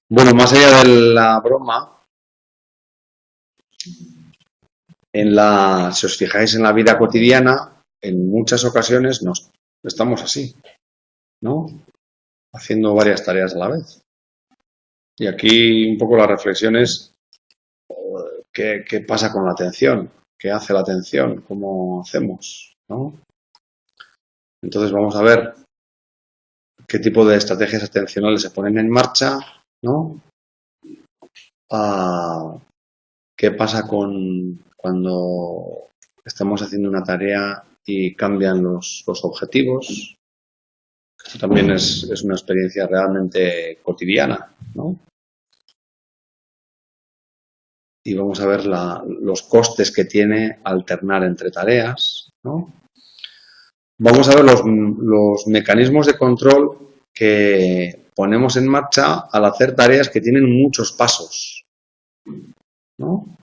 Bueno, más allá de la broma, si os fijáis en la vida cotidiana, en muchas ocasiones estamos así, ¿no? Haciendo varias tareas a la vez. Y aquí un poco la reflexión es ¿qué pasa con la atención? ¿Qué hace la atención? ¿Cómo hacemos? ¿No? Entonces vamos a ver qué tipo de estrategias atencionales se ponen en marcha, ¿no? ¿Qué pasa cuando estamos haciendo una tarea y cambian los objetivos? Esto también es una experiencia realmente cotidiana, ¿no? Y vamos a ver los costes que tiene alternar entre tareas, ¿no? Vamos a ver los mecanismos de control que ponemos en marcha al hacer tareas que tienen muchos pasos, ¿no?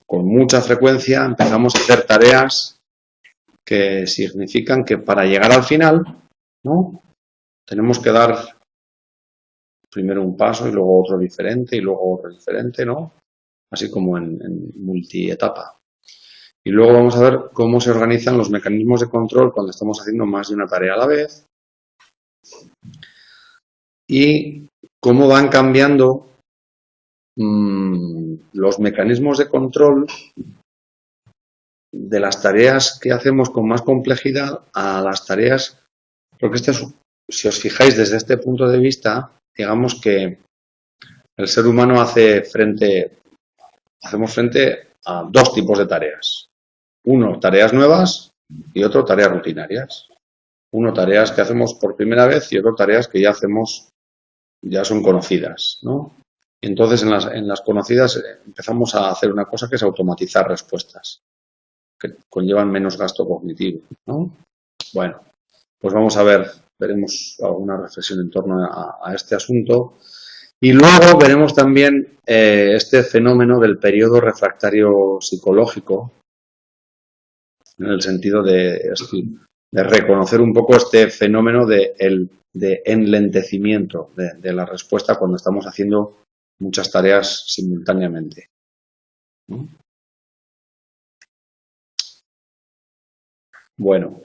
Con mucha frecuencia empezamos a hacer tareas que significan que para llegar al final, ¿no? Tenemos que dar primero un paso y luego otro diferente y luego otro diferente, ¿no? Así como en multietapa. Y luego vamos a ver cómo se organizan los mecanismos de control cuando estamos haciendo más de una tarea a la vez y cómo van cambiando los mecanismos de control de las tareas que hacemos con más complejidad a las tareas, porque si os fijáis desde este punto de vista, digamos que el ser humano hacemos frente a dos tipos de tareas. Uno, tareas nuevas y otro, tareas rutinarias. Uno, tareas que hacemos por primera vez y otro, tareas que ya son conocidas, ¿no? Y entonces en las conocidas empezamos a hacer una cosa que es automatizar respuestas, que conllevan menos gasto cognitivo, ¿no? Bueno, pues veremos alguna reflexión en torno a este asunto. Y luego veremos también este fenómeno del periodo refractario psicológico, en el sentido de reconocer un poco este fenómeno de enlentecimiento de la respuesta cuando estamos haciendo muchas tareas simultáneamente, ¿no? Bueno,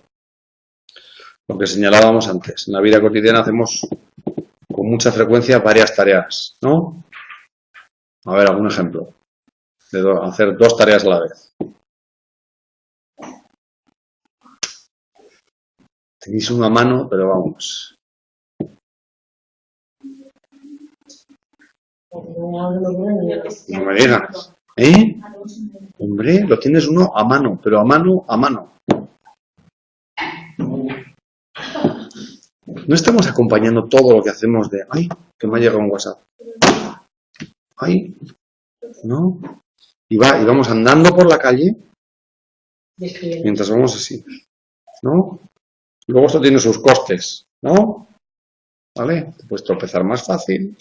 lo que señalábamos antes, en la vida cotidiana hacemos con mucha frecuencia varias tareas, ¿no? A ver, algún ejemplo de hacer dos tareas a la vez. Tenéis una mano, pero vamos. No me digas. ¿Eh? Hombre, lo tienes uno a mano, pero a mano, a mano. No estamos acompañando todo lo que hacemos de... ¡Ay! Que me ha llegado un WhatsApp. ¡Ay! ¿No? Y vamos andando por la calle mientras vamos así, ¿no? Luego esto tiene sus costes, ¿no? ¿Vale? Te puedes tropezar más fácil.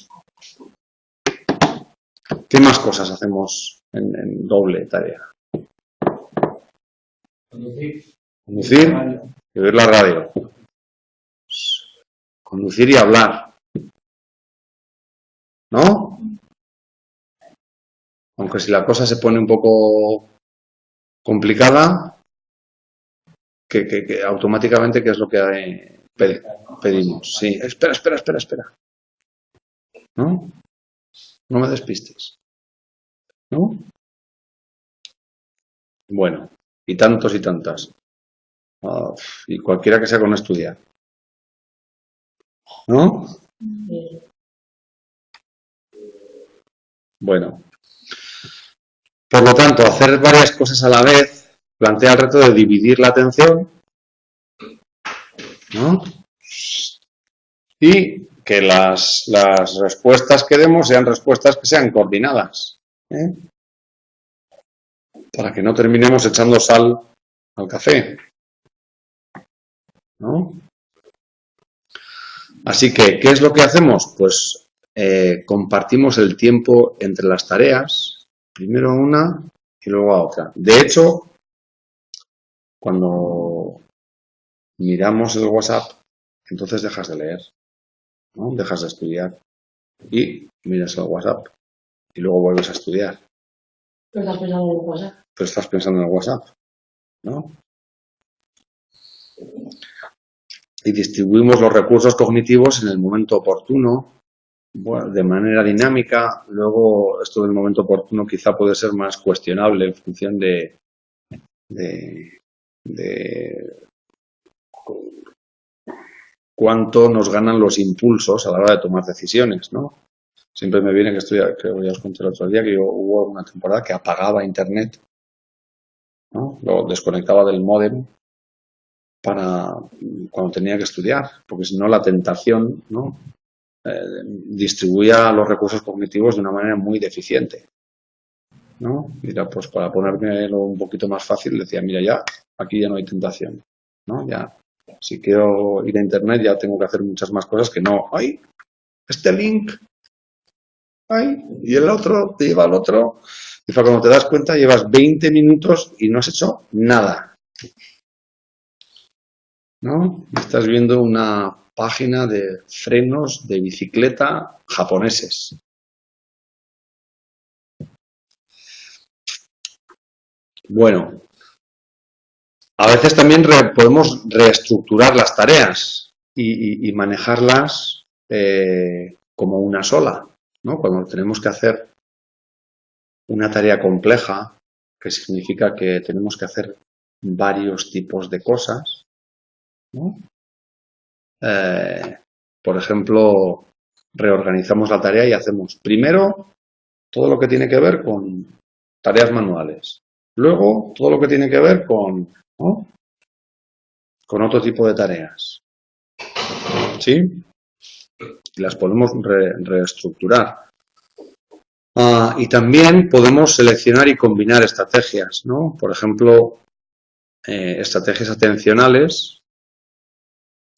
¿Qué más cosas hacemos en doble tarea? Conducir y oír la radio. Conducir y hablar, ¿no? Aunque si la cosa se pone un poco complicada, que automáticamente, ¿qué es lo que pedimos? Sí, espera. ¿No? No me despistes. ¿No? Bueno, y tantos y tantas. Y cualquiera que sea con estudiar. ¿No? Bueno. Por lo tanto, hacer varias cosas a la vez plantea el reto de dividir la atención, ¿no? Y que las respuestas que demos sean respuestas que sean coordinadas, ¿eh? Para que no terminemos echando sal al café, ¿no? Así que, ¿qué es lo que hacemos? Pues compartimos el tiempo entre las tareas, primero a una y luego a otra. De hecho, cuando miramos el WhatsApp, entonces dejas de leer, ¿no? Dejas de estudiar y miras el WhatsApp y luego vuelves a estudiar. Pero estás pensando en el WhatsApp. Pero estás pensando en el WhatsApp, ¿no? Y distribuimos los recursos cognitivos en el momento oportuno, bueno, de manera dinámica. Luego, esto del momento oportuno quizá puede ser más cuestionable en función de cuánto nos ganan los impulsos a la hora de tomar decisiones, ¿no? Siempre me viene que ya os conté el otro día, que hubo una temporada que apagaba internet, ¿no? Lo desconectaba del módem para cuando tenía que estudiar, porque si no la tentación, ¿no? Distribuía los recursos cognitivos de una manera muy deficiente, ¿no? Mira, pues para ponérmelo un poquito más fácil, decía, mira, ya, aquí ya no hay tentación, ¿no? Ya, si quiero ir a internet ya tengo que hacer muchas más cosas que no, ¡ay! Este link, ¡ay! Y el otro, te lleva al otro, y cuando te das cuenta llevas 20 minutos y no has hecho nada, ¿no? Estás viendo una página de frenos de bicicleta japoneses. Bueno, a veces también podemos reestructurar las tareas y manejarlas como una sola, ¿no? Cuando tenemos que hacer una tarea compleja, que significa que tenemos que hacer varios tipos de cosas, ¿no? Por ejemplo, reorganizamos la tarea y hacemos primero todo lo que tiene que ver con tareas manuales, luego todo lo que tiene que ver con, ¿no? Con otro tipo de tareas, ¿sí? Las podemos reestructurar. Y también podemos seleccionar y combinar estrategias, ¿no? Por ejemplo, estrategias atencionales.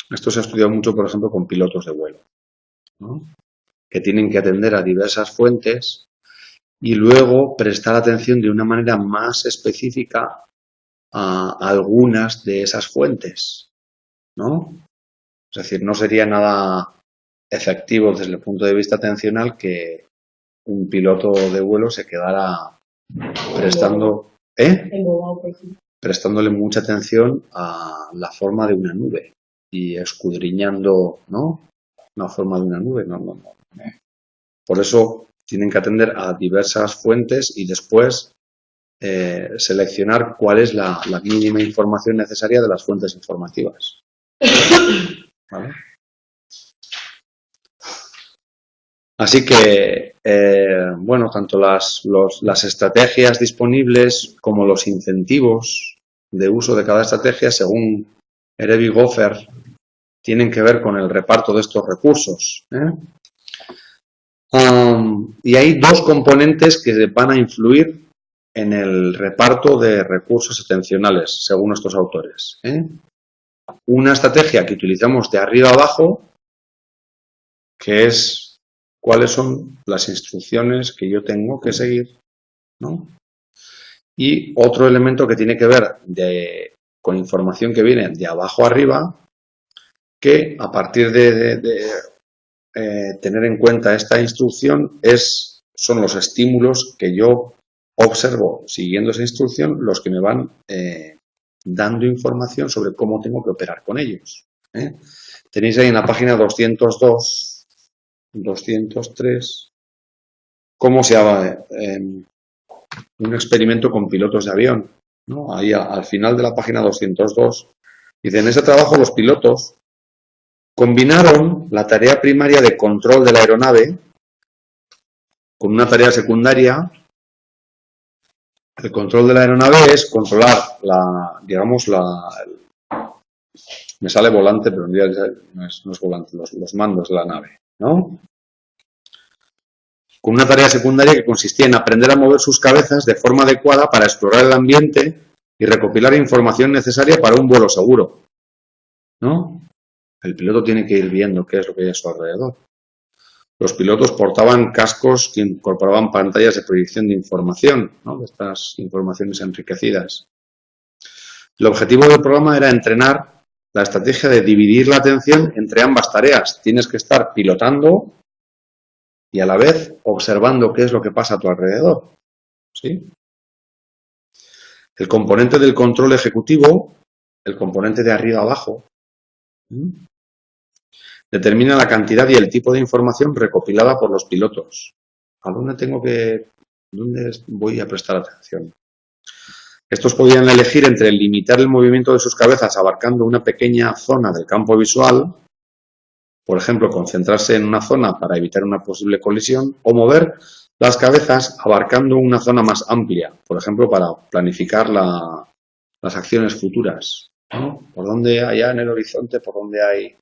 Esto se ha estudiado mucho, por ejemplo, con pilotos de vuelo, ¿no? Que tienen que atender a diversas fuentes y luego prestar atención de una manera más específica a algunas de esas fuentes, ¿no? Es decir, no sería nada efectivo desde el punto de vista atencional que un piloto de vuelo se quedara prestándole mucha atención a la forma de una nube y escudriñando, ¿no? La forma de una nube. No. Por eso tienen que atender a diversas fuentes y después seleccionar cuál es la mínima información necesaria de las fuentes informativas. ¿Vale? Así que, bueno, tanto las estrategias disponibles como los incentivos de uso de cada estrategia, según Erevi Goffer, tienen que ver con el reparto de estos recursos, y hay dos componentes que van a influir en el reparto de recursos atencionales, según estos autores. Una estrategia que utilizamos de arriba a abajo, que es cuáles son las instrucciones que yo tengo que seguir, ¿no? Y otro elemento que tiene que ver con información que viene de abajo arriba, que a partir de tener en cuenta esta instrucción son los estímulos que yo observo siguiendo esa instrucción los que me van dando información sobre cómo tengo que operar con ellos. Tenéis ahí en la página 202, 203, cómo se llama un experimento con pilotos de avión, ¿no? Ahí al final de la página 202 dice, en ese trabajo los pilotos combinaron la tarea primaria de control de la aeronave con una tarea secundaria. El control de la aeronave es controlar me sale volante, pero en realidad no es volante, los mandos de la nave, ¿no? Con una tarea secundaria que consistía en aprender a mover sus cabezas de forma adecuada para explorar el ambiente y recopilar información necesaria para un vuelo seguro, ¿no? El piloto tiene que ir viendo qué es lo que hay a su alrededor. Los pilotos portaban cascos que incorporaban pantallas de proyección de información, ¿no? De estas informaciones enriquecidas. El objetivo del programa era entrenar la estrategia de dividir la atención entre ambas tareas. Tienes que estar pilotando y a la vez observando qué es lo que pasa a tu alrededor. ¿Sí? El componente del control ejecutivo, el componente de arriba abajo, determina la cantidad y el tipo de información recopilada por los pilotos. ¿A dónde voy a prestar atención? Estos podían elegir entre limitar el movimiento de sus cabezas abarcando una pequeña zona del campo visual, por ejemplo, concentrarse en una zona para evitar una posible colisión, o mover las cabezas abarcando una zona más amplia, por ejemplo, para planificar las acciones futuras, ¿no? Por dónde allá en el horizonte, por dónde hay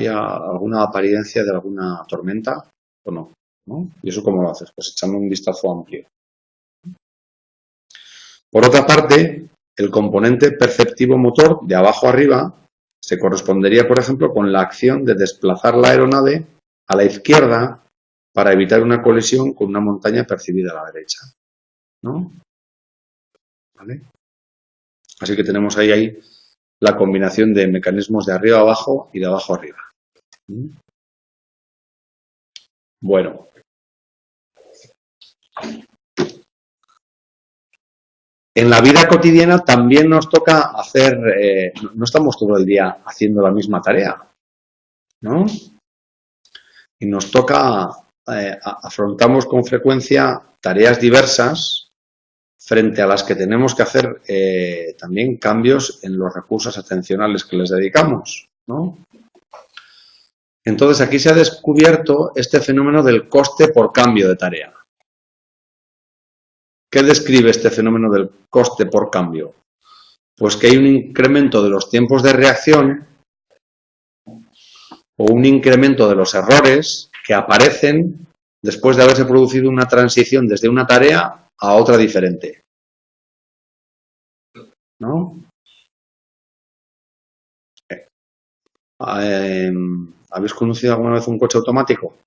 alguna apariencia de alguna tormenta o no, ¿no? ¿Y eso cómo lo haces? Pues echando un vistazo amplio. Por otra parte, el componente perceptivo motor de abajo arriba se correspondería, por ejemplo, con la acción de desplazar la aeronave a la izquierda para evitar una colisión con una montaña percibida a la derecha, ¿no? ¿Vale? Así que tenemos ahí la combinación de mecanismos de arriba a abajo y de abajo a arriba. Bueno. En la vida cotidiana también nos toca hacer, no estamos todo el día haciendo la misma tarea, ¿no? Y nos toca, afrontamos con frecuencia tareas diversas frente a las que tenemos que hacer también cambios en los recursos atencionales que les dedicamos, ¿no? Entonces aquí se ha descubierto este fenómeno del coste por cambio de tarea. ¿Qué describe este fenómeno del coste por cambio? Pues que hay un incremento de los tiempos de reacción o un incremento de los errores que aparecen después de haberse producido una transición desde una tarea a otra diferente, ¿no? ¿Habéis conducido alguna vez un coche automático?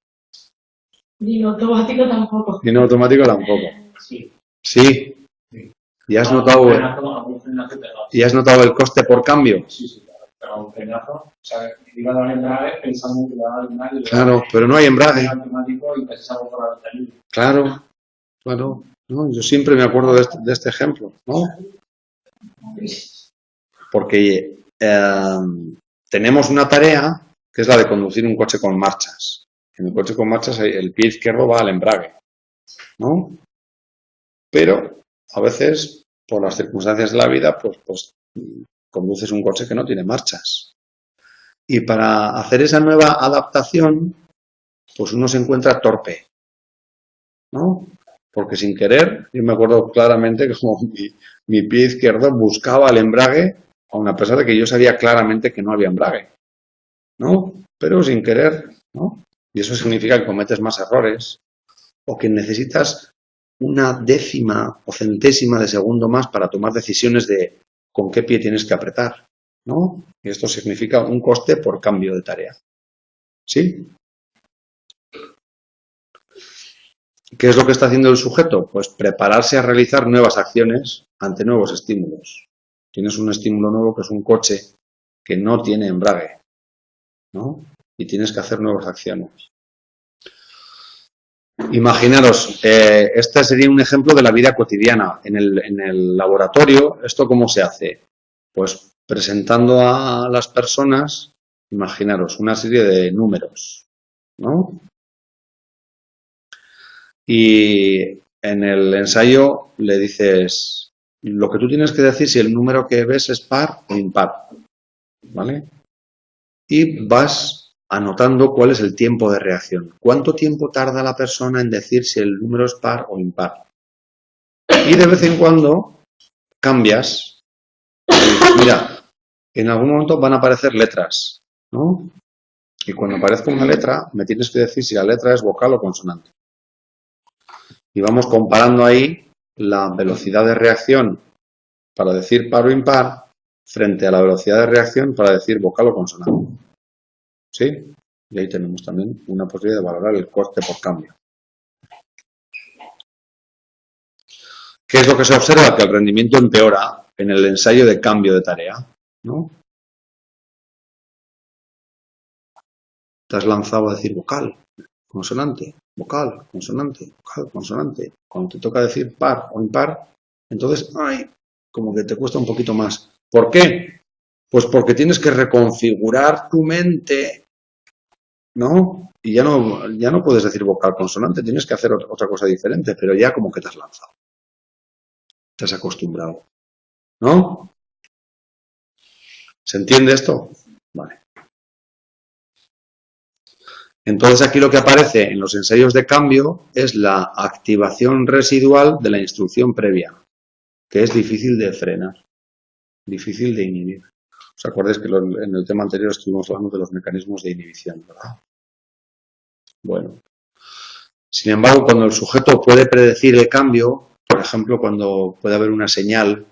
Ni automático tampoco. Ni automático tampoco. Sí. Sí. ¿Y has notado el coste por cambio? Sí, pero un frenazo, o sea, iba a dar embrague pensando que iba a dar embrague. Claro, pero no hay embrague. Automático y pensaba por la ventanilla. Claro. ¿No? Yo siempre me acuerdo de este ejemplo, ¿no? Porque tenemos una tarea que es la de conducir un coche con marchas. En el coche con marchas el pie izquierdo va al embrague, ¿no? Pero a veces, por las circunstancias de la vida, pues conduces un coche que no tiene marchas. Y para hacer esa nueva adaptación, pues uno se encuentra torpe, ¿no? Porque sin querer, yo me acuerdo claramente que como mi pie izquierdo buscaba el embrague, aun a pesar de que yo sabía claramente que no había embrague, ¿no? Pero sin querer, ¿no? Y eso significa que cometes más errores o que necesitas una décima o centésima de segundo más para tomar decisiones de con qué pie tienes que apretar, ¿no? Y esto significa un coste por cambio de tarea. ¿Sí? ¿Qué es lo que está haciendo el sujeto? Pues prepararse a realizar nuevas acciones ante nuevos estímulos. Tienes un estímulo nuevo que es un coche que no tiene embrague, ¿no? Y tienes que hacer nuevas acciones. Imaginaros, este sería un ejemplo de la vida cotidiana. En el laboratorio, ¿esto cómo se hace? Pues presentando a las personas, imaginaros, una serie de números, ¿no? Y en el ensayo le dices, lo que tú tienes que decir si el número que ves es par o impar, ¿vale? Y vas anotando cuál es el tiempo de reacción. ¿Cuánto tiempo tarda la persona en decir si el número es par o impar? Y de vez en cuando cambias. Mira, en algún momento van a aparecer letras, ¿no? Y cuando aparezca una letra, me tienes que decir si la letra es vocal o consonante. Y vamos comparando ahí la velocidad de reacción para decir par o impar frente a la velocidad de reacción para decir vocal o consonante. ¿Sí? Y ahí tenemos también una posibilidad de valorar el coste por cambio. ¿Qué es lo que se observa? Que el rendimiento empeora en el ensayo de cambio de tarea. ¿no? Te has lanzado a decir vocal, consonante, vocal, consonante, vocal, consonante. Cuando te toca decir par o impar, entonces, ay, como que te cuesta un poquito más. ¿Por qué? Pues porque tienes que reconfigurar tu mente, ¿no? Y ya no puedes decir vocal, consonante, tienes que hacer otra cosa diferente, pero ya como que te has lanzado. Te has acostumbrado, ¿no? ¿Se entiende esto? Vale. Entonces aquí lo que aparece en los ensayos de cambio es la activación residual de la instrucción previa, que es difícil de frenar, difícil de inhibir. ¿Os acordáis que en el tema anterior estuvimos hablando de los mecanismos de inhibición, ¿verdad? Bueno. Sin embargo, cuando el sujeto puede predecir el cambio, por ejemplo, cuando puede haber una señal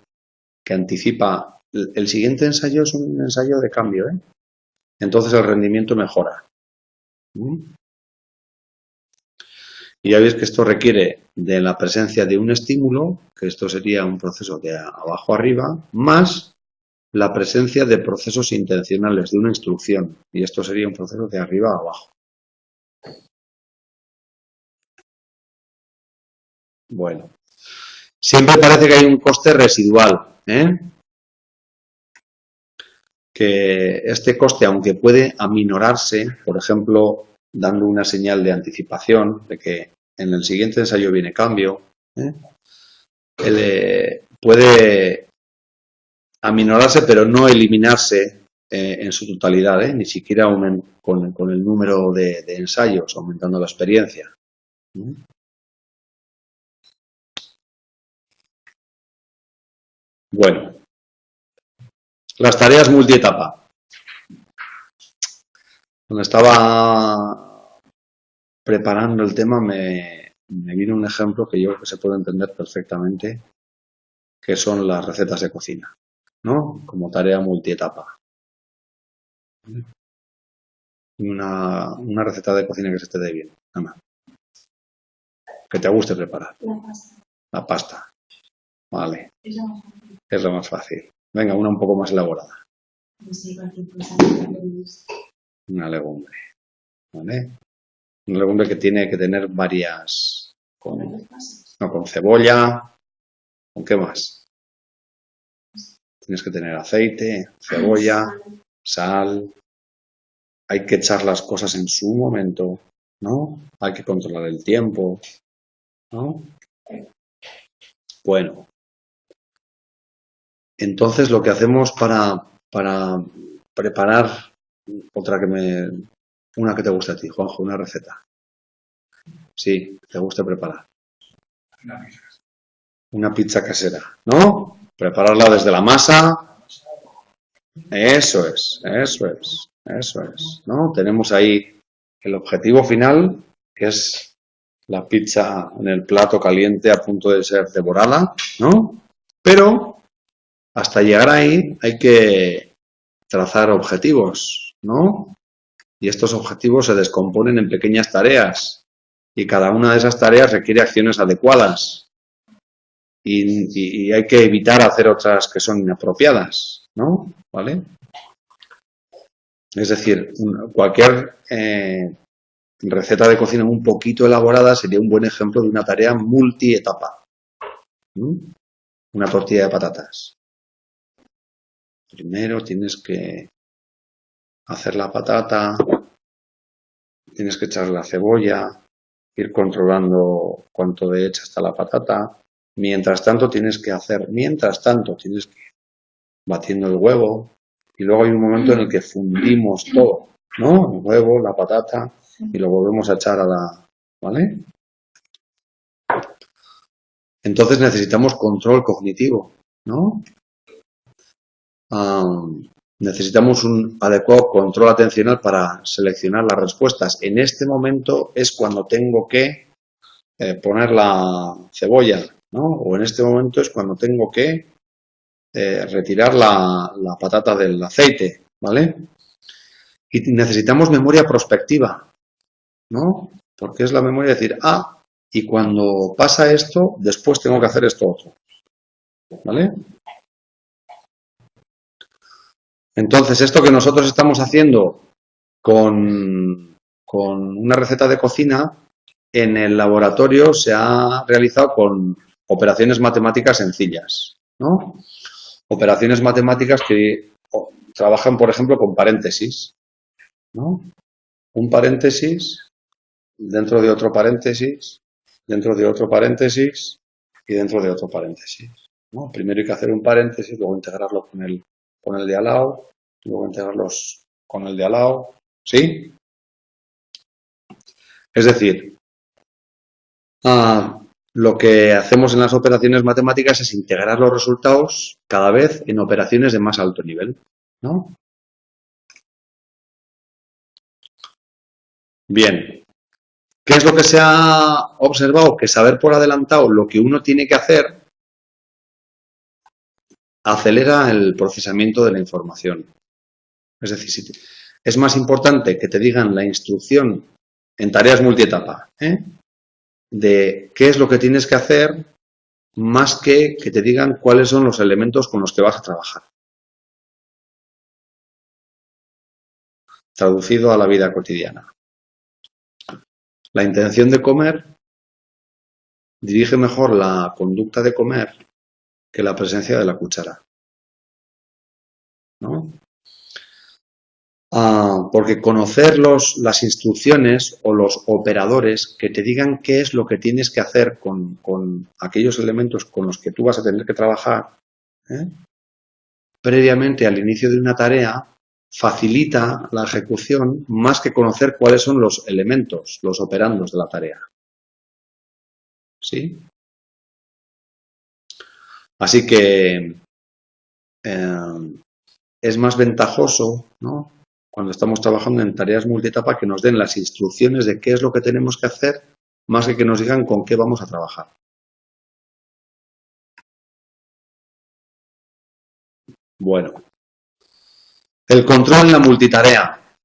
que anticipa, el siguiente ensayo es un ensayo de cambio, ¿eh? Entonces el rendimiento mejora. Y ya veis que esto requiere de la presencia de un estímulo, que esto sería un proceso de abajo arriba, más la presencia de procesos intencionales, de una instrucción, y esto sería un proceso de arriba a abajo. Bueno, siempre parece que hay un coste residual, que este coste, aunque puede aminorarse, por ejemplo, dando una señal de anticipación de que en el siguiente ensayo viene cambio, puede aminorarse pero no eliminarse en su totalidad, ni siquiera con el número de ensayos, aumentando la experiencia. Bueno, las tareas multietapa. Cuando estaba preparando el tema me vino un ejemplo que yo creo que se puede entender perfectamente, que son las recetas de cocina, ¿no? Como tarea multietapa. Una receta de cocina que se te dé bien, Ana. Que te guste preparar. La pasta. La pasta. Vale. Es lo más fácil. Es lo más fácil. Venga, una un poco más elaborada. No sé, cualquier cosa. Una legumbre. ¿Vale? Una legumbre que tiene que tener varias... Con cebolla. ¿Con qué más? Tienes que tener aceite, cebolla, sal. Hay que echar las cosas en su momento, ¿no? Hay que controlar el tiempo, ¿no? Bueno. Entonces lo que hacemos para preparar una que te guste a ti, Juanjo, una receta. Sí, te gusta preparar. Una pizza casera, ¿no? Prepararla desde la masa. Eso es, ¿no? Tenemos ahí el objetivo final, que es la pizza en el plato caliente a punto de ser devorada, ¿no? Pero hasta llegar ahí hay que trazar objetivos, ¿no? Y estos objetivos se descomponen en pequeñas tareas y cada una de esas tareas requiere acciones adecuadas y hay que evitar hacer otras que son inapropiadas, ¿no? ¿Vale? Es decir, cualquier receta de cocina un poquito elaborada sería un buen ejemplo de una tarea multietapa. Una tortilla de patatas. Primero tienes que hacer la patata, tienes que echar la cebolla, ir controlando cuánto de hecha está la patata. Mientras tanto tienes que ir batiendo el huevo. Y luego hay un momento en el que fundimos todo, ¿no? El huevo, la patata, y lo volvemos a echar ¿vale? Entonces necesitamos control cognitivo, ¿no? Necesitamos un adecuado control atencional para seleccionar las respuestas. En este momento es cuando tengo que poner la cebolla, ¿no? O en este momento es cuando tengo que retirar la patata del aceite, ¿vale? Y necesitamos memoria prospectiva, ¿no? Porque es la memoria de decir, y cuando pasa esto, después tengo que hacer esto otro, ¿vale? Entonces, esto que nosotros estamos haciendo con una receta de cocina, en el laboratorio se ha realizado con operaciones matemáticas sencillas, ¿no? Operaciones matemáticas que trabajan, por ejemplo, con paréntesis, ¿no? Un paréntesis dentro de otro paréntesis, dentro de otro paréntesis y dentro de otro paréntesis, ¿no? Primero hay que hacer un paréntesis, luego integrarlo con el de al lado, luego integrarlos con el de al lado, ¿sí? Es decir, lo que hacemos en las operaciones matemáticas es integrar los resultados cada vez en operaciones de más alto nivel, ¿no? Bien, ¿qué es lo que se ha observado? Que saber por adelantado lo que uno tiene que hacer acelera el procesamiento de la información. Es decir, es más importante que te digan la instrucción en tareas multietapa, de qué es lo que tienes que hacer, más que te digan cuáles son los elementos con los que vas a trabajar. Traducido a la vida cotidiana. La intención de comer dirige mejor la conducta de comer que la presencia de la cuchara, ¿no? Porque conocer las instrucciones o los operadores que te digan qué es lo que tienes que hacer con aquellos elementos con los que tú vas a tener que trabajar, previamente al inicio de una tarea, facilita la ejecución más que conocer cuáles son los elementos, los operandos de la tarea. ¿Sí? Así que es más ventajoso, ¿no?, cuando estamos trabajando en tareas multietapa, que nos den las instrucciones de qué es lo que tenemos que hacer, más que nos digan con qué vamos a trabajar. Bueno, el control en la multitarea.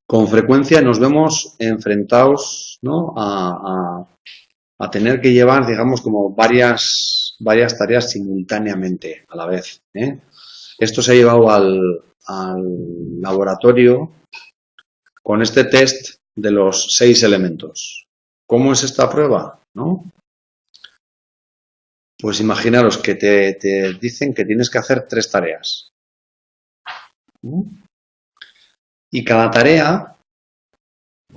Con frecuencia nos vemos enfrentados, ¿no?, a tener que llevar, digamos, como varias tareas simultáneamente a la vez. Esto se ha llevado al laboratorio con este test de los 6 elementos. ¿Cómo es esta prueba? ¿No? Pues imaginaros que te dicen que tienes que hacer 3 tareas. Y cada tarea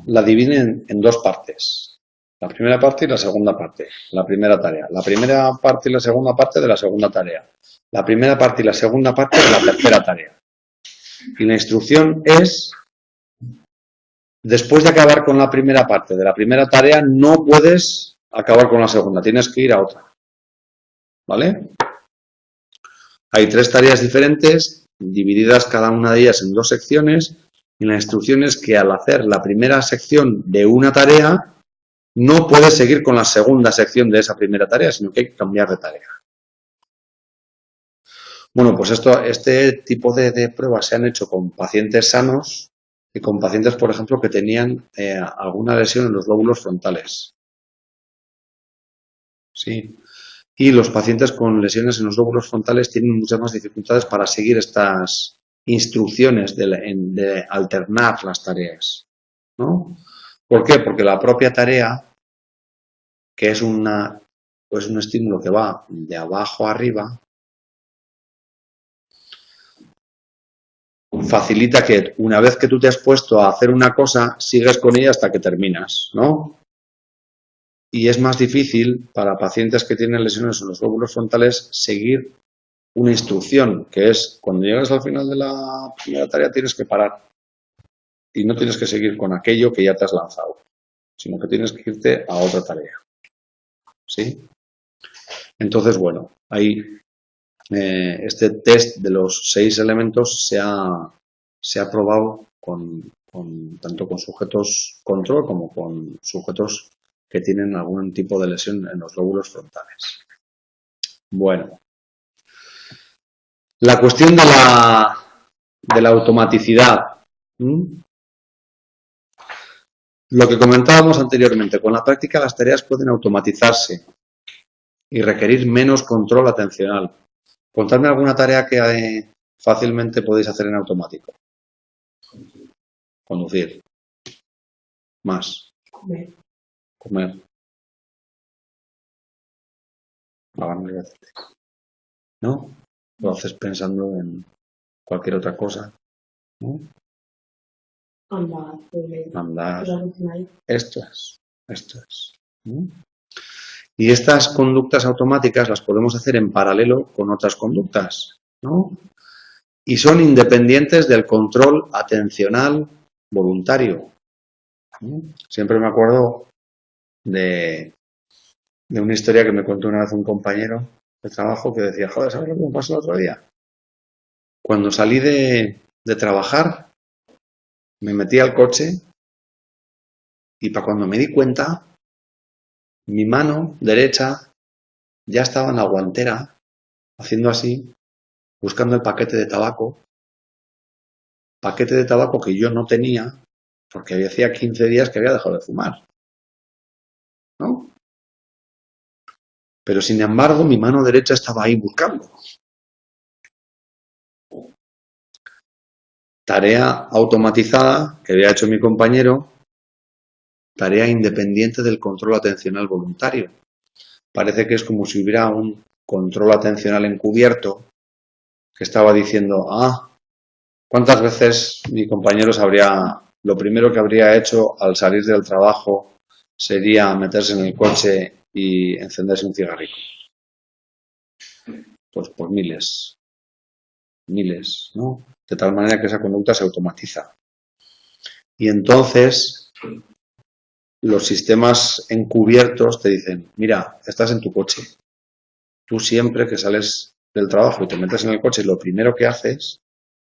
la dividen en 2 partes. La primera parte y la segunda parte. La primera tarea. La primera parte y la segunda parte de la segunda tarea. La primera parte y la segunda parte de la tercera tarea. Y la instrucción es: después de acabar con la primera parte de la primera tarea, no puedes acabar con la segunda, tienes que ir a otra. ¿Vale? Hay 3 tareas diferentes, divididas cada una de ellas en 2 secciones, y la instrucción es que al hacer la primera sección de una tarea, no puedes seguir con la segunda sección de esa primera tarea, sino que hay que cambiar de tarea. Bueno, pues este tipo de pruebas se han hecho con pacientes sanos y con pacientes, por ejemplo, que tenían alguna lesión en los lóbulos frontales. Sí. Y los pacientes con lesiones en los lóbulos frontales tienen muchas más dificultades para seguir estas instrucciones de alternar las tareas, ¿no? ¿Por qué? Porque la propia tarea, que es un estímulo que va de abajo a arriba, facilita que una vez que tú te has puesto a hacer una cosa, sigues con ella hasta que terminas, ¿no? Y es más difícil para pacientes que tienen lesiones en los lóbulos frontales seguir una instrucción, que es cuando llegas al final de la primera tarea tienes que parar y no tienes que seguir con aquello que ya te has lanzado, sino que tienes que irte a otra tarea. ¿Sí? Entonces, bueno, ahí este test de los 6 elementos se ha probado tanto con sujetos control como con sujetos que tienen algún tipo de lesión en los lóbulos frontales. Bueno, la cuestión de la automaticidad. Lo que comentábamos anteriormente, con la práctica las tareas pueden automatizarse y requerir menos control atencional. Contadme alguna tarea que fácilmente podéis hacer en automático. Conducir. Más. Comer. Comer. ¿No? Lo haces pensando en cualquier otra cosa. ¿No? Andar. Andar. Andar. Esto es. ¿No? Y estas conductas automáticas las podemos hacer en paralelo con otras conductas, ¿no? Y son independientes del control atencional voluntario. Siempre me acuerdo de una historia que me contó una vez un compañero de trabajo que decía, joder, ¿sabes lo que me pasó el otro día? Cuando salí de trabajar, me metí al coche y para cuando me di cuenta, mi mano derecha ya estaba en la guantera, haciendo así, buscando el paquete de tabaco que yo no tenía porque hacía 15 días que había dejado de fumar, ¿no? Pero sin embargo mi mano derecha estaba ahí buscando. Tarea automatizada que había hecho mi compañero, tarea independiente del control atencional voluntario. Parece que es como si hubiera un control atencional encubierto que estaba diciendo, ¿cuántas veces mi compañero lo primero que habría hecho al salir del trabajo sería meterse en el coche y encenderse un cigarrillo? Pues miles, ¿no? De tal manera que esa conducta se automatiza. Y entonces los sistemas encubiertos te dicen, mira, estás en tu coche. Tú siempre que sales del trabajo y te metes en el coche, lo primero que haces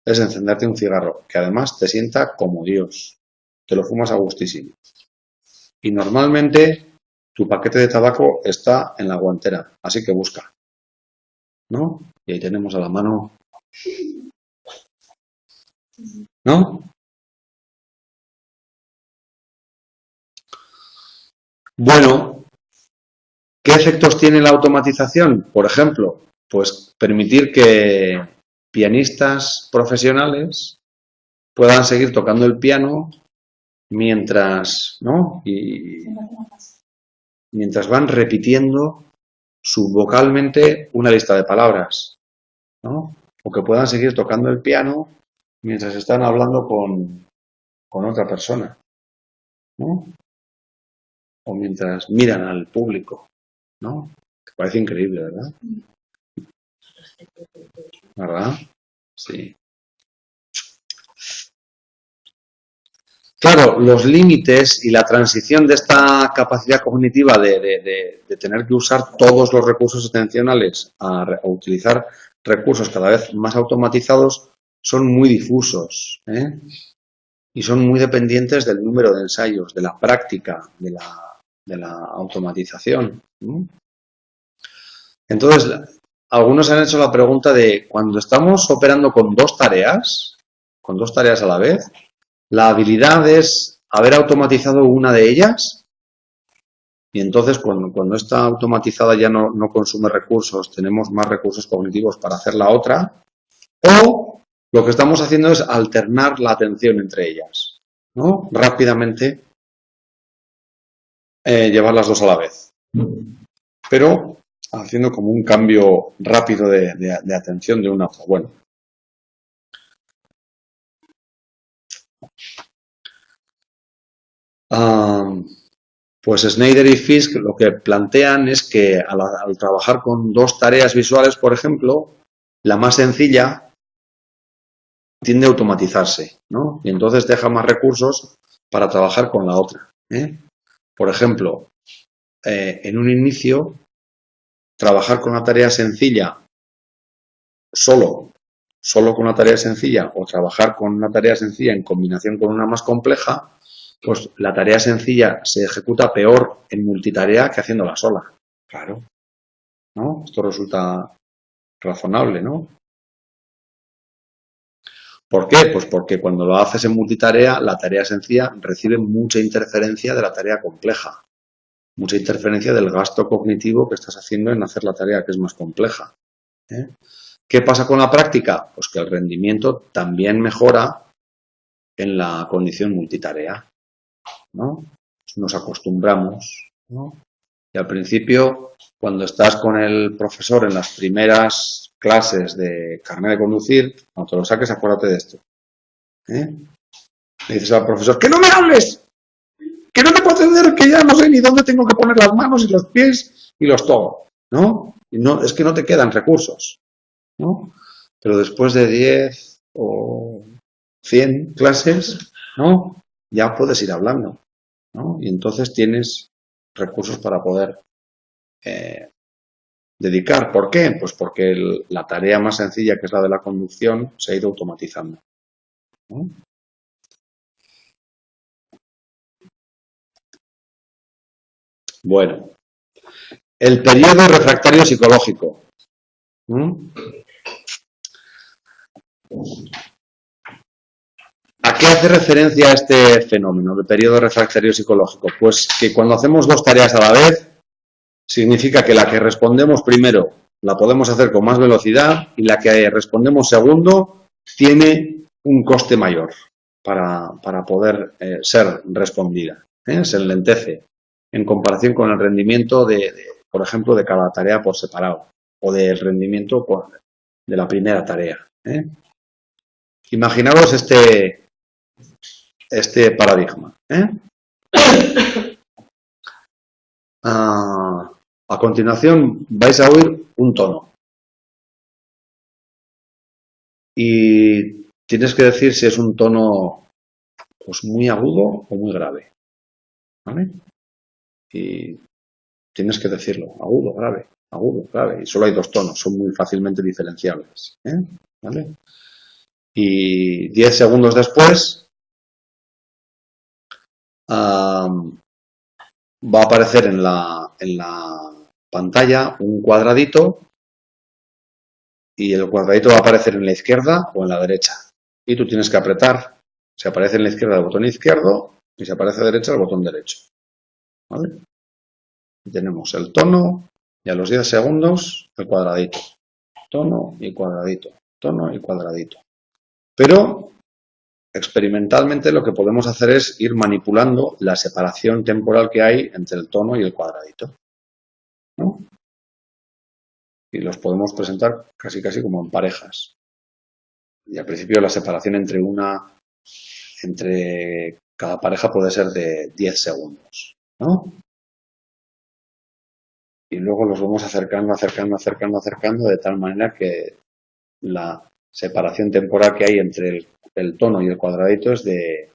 es encenderte un cigarro, que además te sienta como Dios. Te lo fumas a gustísimo. Y normalmente tu paquete de tabaco está en la guantera, así que busca, ¿no? Y ahí tenemos a la mano, ¿no? Bueno, ¿qué efectos tiene la automatización? Por ejemplo, pues permitir que pianistas profesionales puedan seguir tocando el piano mientras, ¿no? Y mientras van repitiendo subvocalmente una lista de palabras, ¿no? O que puedan seguir tocando el piano mientras están hablando con otra persona, ¿no? O mientras miran al público, ¿no? Que parece increíble, ¿verdad? ¿Verdad? Sí. Claro, los límites y la transición de esta capacidad cognitiva de tener que usar todos los recursos atencionales a utilizar recursos cada vez más automatizados son muy difusos, ¿eh? Y son muy dependientes del número de ensayos, de la práctica, de la automatización, ¿no? Entonces, algunos han hecho la pregunta de cuando estamos operando con dos tareas a la vez, la habilidad es haber automatizado una de ellas y entonces cuando está automatizada ya no consume recursos, tenemos más recursos cognitivos para hacer la otra, o lo que estamos haciendo es alternar la atención entre ellas, ¿no? Rápidamente llevar las dos a la vez, pero haciendo como un cambio rápido de atención de una a otra. Bueno. Pues Snyder y Fisk lo que plantean es que al trabajar con dos tareas visuales, por ejemplo, la más sencilla tiende a automatizarse, ¿no? Y entonces deja más recursos para trabajar con la otra, ¿eh? Por ejemplo, en un inicio, trabajar con una tarea sencilla solo con una tarea sencilla o trabajar con una tarea sencilla en combinación con una más compleja, pues la tarea sencilla se ejecuta peor en multitarea que haciéndola sola. Claro. ¿No? Esto resulta razonable, ¿no? ¿Por qué? Pues porque cuando lo haces en multitarea, la tarea sencilla recibe mucha interferencia de la tarea compleja. Mucha interferencia del gasto cognitivo que estás haciendo en hacer la tarea que es más compleja. ¿eh? ¿Qué pasa con la práctica? Pues que el rendimiento también mejora en la condición multitarea, ¿no? Nos acostumbramos, ¿no? Y al principio, cuando estás con el profesor en las primeras clases de carnet de conducir, cuando te lo saques, acuérdate de esto, ¿eh? Le dices al profesor, ¡que no me hables! ¡Que no te puedo atender! Que ya no sé ni dónde tengo que poner las manos y los pies y los todo, ¿no? Y no, es que no te quedan recursos, ¿no? Pero después de 10 o 100 clases, ¿no? Ya puedes ir hablando, ¿no? Y entonces tienes recursos para poder dedicar. ¿Por qué? Pues porque la tarea más sencilla, que es la de la conducción, se ha ido automatizando, ¿no? Bueno, el periodo refractario psicológico. ¿A qué hace referencia este fenómeno de periodo refractario psicológico? Pues que cuando hacemos dos tareas a la vez, significa que la que respondemos primero la podemos hacer con más velocidad y la que respondemos segundo tiene un coste mayor para poder ser respondida. Se enlentece en comparación con el rendimiento por ejemplo, de cada tarea por separado o del rendimiento de la primera tarea. Imaginaros este paradigma. A continuación vais a oír un tono y tienes que decir si es un tono pues muy agudo o muy grave, ¿vale? Y tienes que decirlo, agudo, grave, y solo hay dos tonos, son muy fácilmente diferenciables, ¿vale? Y 10 segundos después va a aparecer en la pantalla un cuadradito y el cuadradito va a aparecer en la izquierda o en la derecha. Y tú tienes que apretar, si aparece en la izquierda el botón izquierdo y si aparece a la derecha el botón derecho. ¿Vale? Y tenemos el tono y a los 10 segundos el cuadradito. Tono y cuadradito, tono y cuadradito. Pero experimentalmente lo que podemos hacer es ir manipulando la separación temporal que hay entre el tono y el cuadradito, ¿no? Y los podemos presentar casi como en parejas. Y al principio la separación entre cada pareja puede ser de 10 segundos, ¿no? Y luego los vamos acercando de tal manera que la separación temporal que hay entre el tono y el cuadradito es de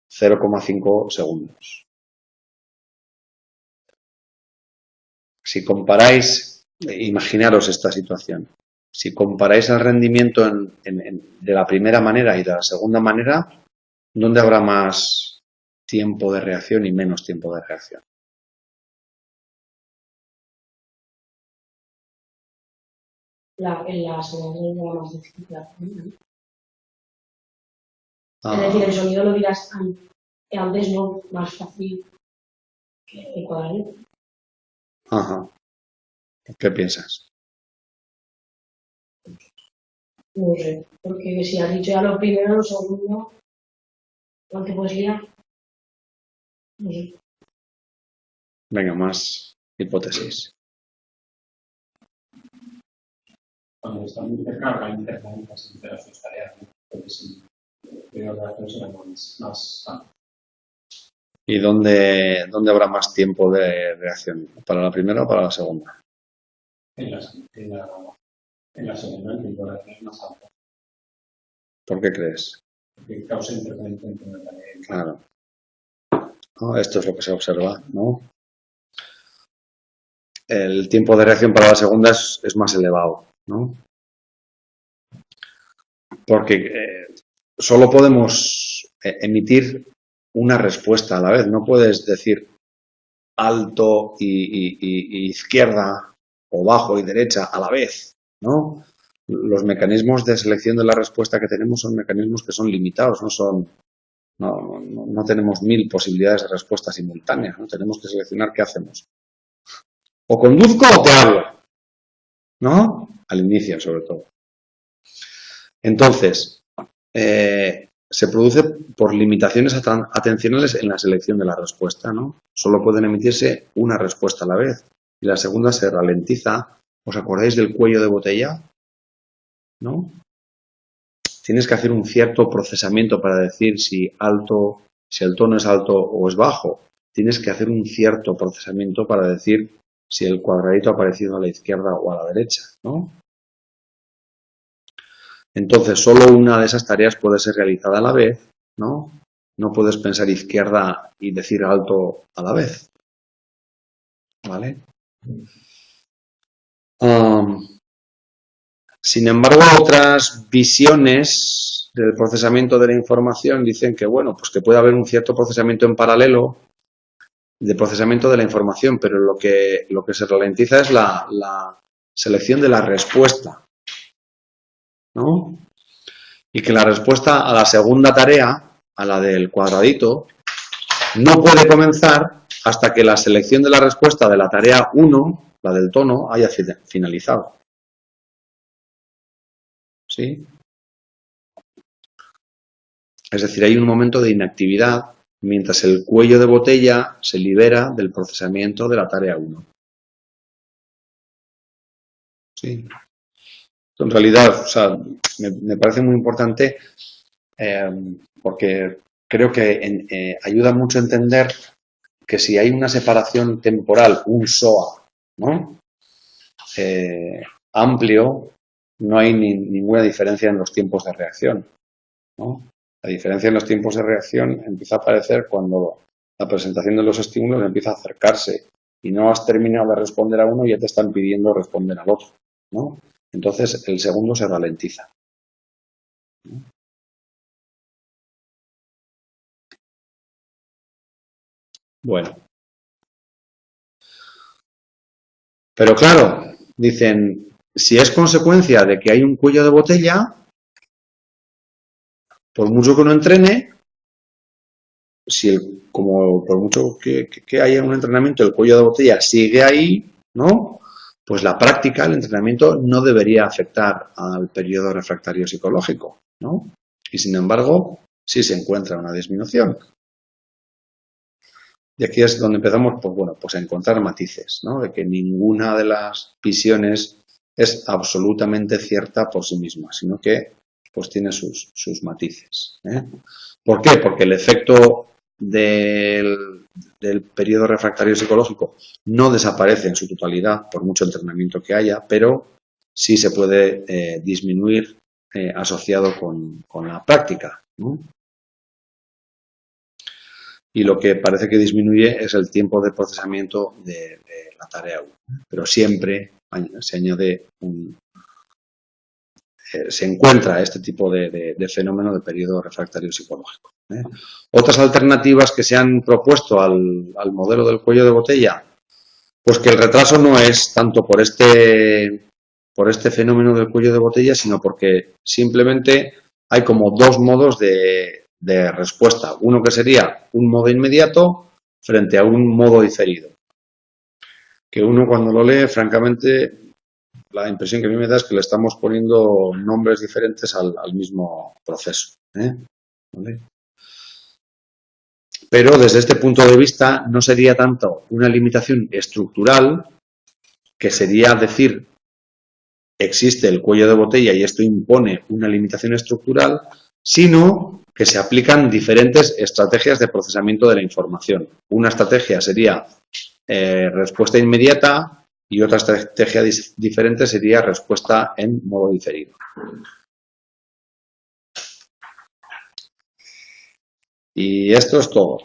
0,5 segundos. Si comparáis, imaginaros esta situación, si comparáis el rendimiento de la primera manera y de la segunda manera, ¿dónde habrá más tiempo de reacción y menos tiempo de reacción? En la segunda era más difícil. Es decir, el sonido lo dirás antes, no, más fácil que el cuadradito. Ajá. ¿Qué piensas? No sé, porque si has dicho ya lo primero, lo segundo, ¿cuál te puedes liar? No sé. Venga, más hipótesis. Cuando está muy cerca, habrá intervalos entre las dos tareas, ¿no? Entonces, sí, creo que la reacción será más fácil. ¿Y dónde habrá más tiempo de reacción? ¿Para la primera o para la segunda? En la segunda, el tiempo de reacción es más alto. ¿Por qué crees? Porque causa interferencia entre una tarea y otra. Claro. Esto es lo que se observa, ¿no? El tiempo de reacción para la segunda es más elevado, ¿no? Porque solo podemos emitir una respuesta a la vez. No puedes decir alto y izquierda o bajo y derecha a la vez, ¿no? Los mecanismos de selección de la respuesta que tenemos son mecanismos que son limitados, no tenemos 1000 posibilidades de respuesta simultáneas, ¿no? Tenemos que seleccionar qué hacemos. O conduzco o te hablo, ¿no? al inicio sobre todo. Entonces, se produce por limitaciones atencionales en la selección de la respuesta, ¿no? Solo pueden emitirse una respuesta a la vez y la segunda se ralentiza. ¿Os acordáis del cuello de botella? ¿No? Tienes que hacer un cierto procesamiento para decir si el tono es alto o es bajo. Tienes que hacer un cierto procesamiento para decir si el cuadradito ha aparecido a la izquierda o a la derecha, ¿no? Entonces, solo una de esas tareas puede ser realizada a la vez, ¿no? No puedes pensar izquierda y decir alto a la vez, ¿vale? Sin embargo, otras visiones del procesamiento de la información dicen que, bueno, pues que puede haber un cierto procesamiento en paralelo de procesamiento de la información, pero lo que se ralentiza es la selección de la respuesta, ¿no? Y que la respuesta a la segunda tarea, a la del cuadradito, no puede comenzar hasta que la selección de la respuesta de la tarea 1, la del tono, haya finalizado. ¿Sí? Es decir, hay un momento de inactividad mientras el cuello de botella se libera del procesamiento de la tarea 1. ¿Sí? En realidad, o sea, me parece muy importante porque creo que ayuda mucho a entender que si hay una separación temporal, un SOA, ¿no? Amplio, no hay ninguna diferencia en los tiempos de reacción, ¿no? La diferencia en los tiempos de reacción empieza a aparecer cuando la presentación de los estímulos empieza a acercarse y no has terminado de responder a uno y ya te están pidiendo responder al otro, ¿no? Entonces el segundo se ralentiza. Bueno. Pero claro, dicen, si es consecuencia de que hay un cuello de botella, por mucho que uno entrene, como por mucho que haya un entrenamiento, el cuello de botella sigue ahí, ¿no? Pues la práctica, el entrenamiento, no debería afectar al periodo refractario psicológico, ¿no? Y sin embargo, sí se encuentra una disminución. Y aquí es donde empezamos, pues bueno, pues a encontrar matices, ¿no? De que ninguna de las visiones es absolutamente cierta por sí misma, sino que pues tiene sus matices, ¿eh? ¿Por qué? Porque el efecto del periodo refractario psicológico no desaparece en su totalidad por mucho entrenamiento que haya, pero sí se puede disminuir asociado con la práctica, ¿no? Y lo que parece que disminuye es el tiempo de procesamiento de la tarea 1. Pero siempre se añade se encuentra este tipo de fenómeno de periodo refractario psicológico, ¿eh? Otras alternativas que se han propuesto al modelo del cuello de botella, pues que el retraso no es tanto por este fenómeno del cuello de botella, sino porque simplemente hay como dos modos de respuesta. Uno que sería un modo inmediato frente a un modo diferido. Que uno cuando lo lee, francamente, la impresión que a mí me da es que le estamos poniendo nombres diferentes al mismo proceso, ¿eh? ¿Vale? Pero desde este punto de vista no sería tanto una limitación estructural, que sería decir existe el cuello de botella y esto impone una limitación estructural, sino que se aplican diferentes estrategias de procesamiento de la información. Una estrategia sería respuesta inmediata y otra estrategia diferente sería respuesta en modo diferido. Y esto es todo.